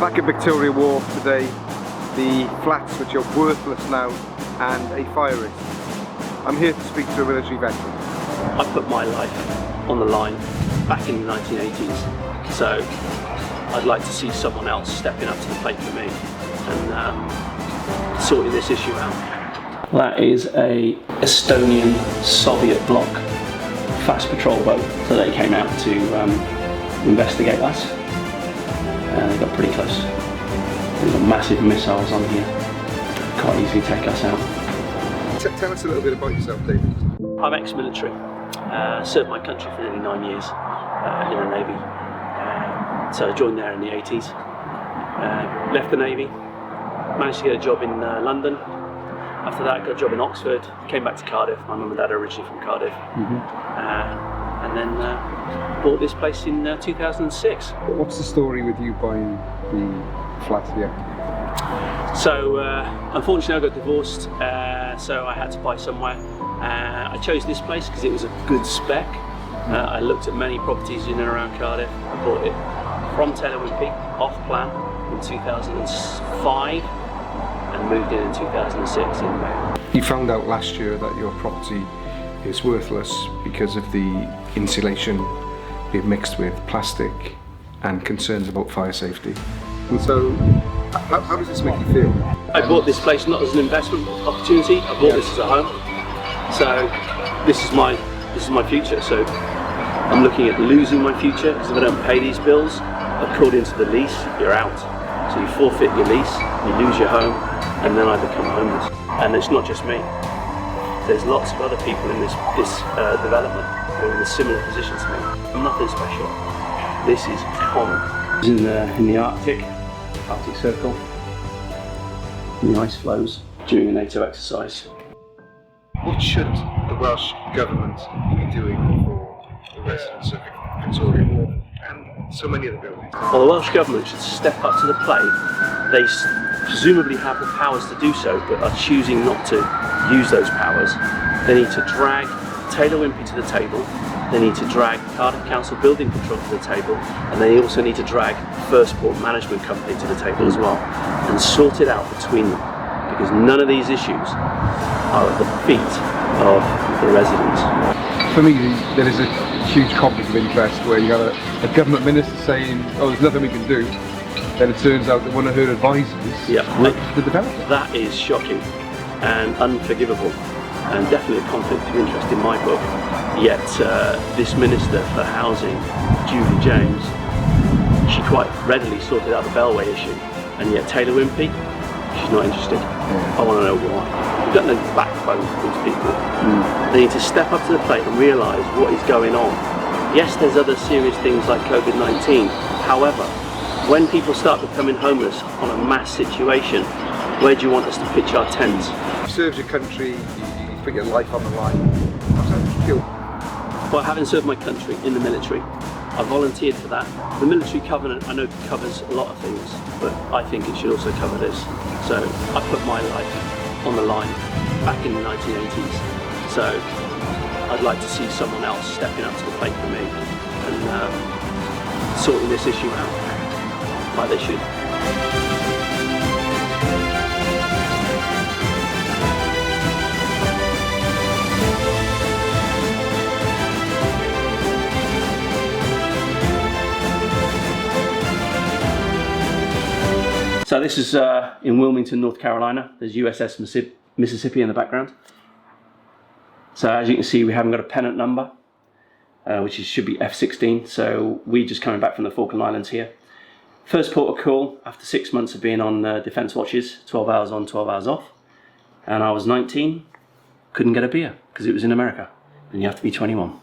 Back at Victoria Wharf today, the flats which are worthless now and a fire risk. I'm here to speak to a military veteran. I put my life on the line back in the 1980s, so I'd like to see someone else stepping up to the plate for me and sorting this issue out. That is a Estonian Soviet bloc fast patrol boat, so they came out to investigate us. They got pretty close. They've got massive missiles on here. Can't easily take us out. Tell us a little bit about yourself, David. I'm ex-military. Served my country for nearly 9 years in the Navy. So I joined there in the 80s. Left the Navy. Managed to get a job in London. After that, got a job in Oxford. Came back to Cardiff. My mum and dad are originally from Cardiff. And then bought this place in 2006. What's the story with you buying the flat here? So unfortunately I got divorced, so I had to buy somewhere. I chose this place because it was a good spec. I looked at many properties in and around Cardiff. I bought it from Taylor Wimpey, off plan, in 2005 and moved in 2006 in May. You found out last year that your property is worthless because of the insulation being mixed with plastic and concerns about fire safety. And so, how does this make you feel? I bought this place not as an investment opportunity. I bought this as a home. So this is my future. So I'm looking at losing my future because if I don't pay these bills, according to the lease, you're out. So you forfeit your lease, you lose your home, and then I become homeless. And it's not just me. There's lots of other people in this development who are in a similar position to me. I'm nothing special. This is common. In the Arctic Circle, the ice flows during a NATO exercise. What should the Welsh Government be doing for the residents of Victoria Wharf and so many other buildings? Well, the Welsh Government should step up to the plate. They presumably have the powers to do so, but are choosing not to use those powers. They need to drag Taylor Wimpey to the table. They need to drag Cardiff Council Building Control to the table, and they also need to drag First Port Management Company to the table as well, and sort it out between them, because none of these issues are at the feet of the residents. For me, there is a huge conflict of interest where you have a government minister saying, oh, there's nothing we can do, then it turns out that one of her advisors worked for the developer. That is shocking and unforgivable, and definitely a conflict of interest in my book. Yet this Minister for Housing, Julie James, she quite readily sorted out the Bellway issue, and yet Taylor Wimpey, she's not interested. I want to know why. We've got no backbone for these people. They need to step up to the plate and realise what is going on. Yes, there's other serious things like COVID-19. However, when people start becoming homeless on a mass situation, where do you want us to pitch our tents? You served your country, you put your life on the line. How does that feel? Well, having served my country in the military, I volunteered for that. The military covenant, I know, covers a lot of things, but I think it should also cover this. So I put my life on the line back in the 1980s. So I'd like to see someone else stepping up to the plate for me and sorting this issue out like they should. So this is in Wilmington, North Carolina. There's USS Mississippi in the background. So as you can see, we haven't got a pennant number, which should be F-16. So we're just coming back from the Falkland Islands here. First port of call after 6 months of being on defence watches, 12 hours on, 12 hours off. And I was 19, couldn't get a beer because it was in America and you have to be 21.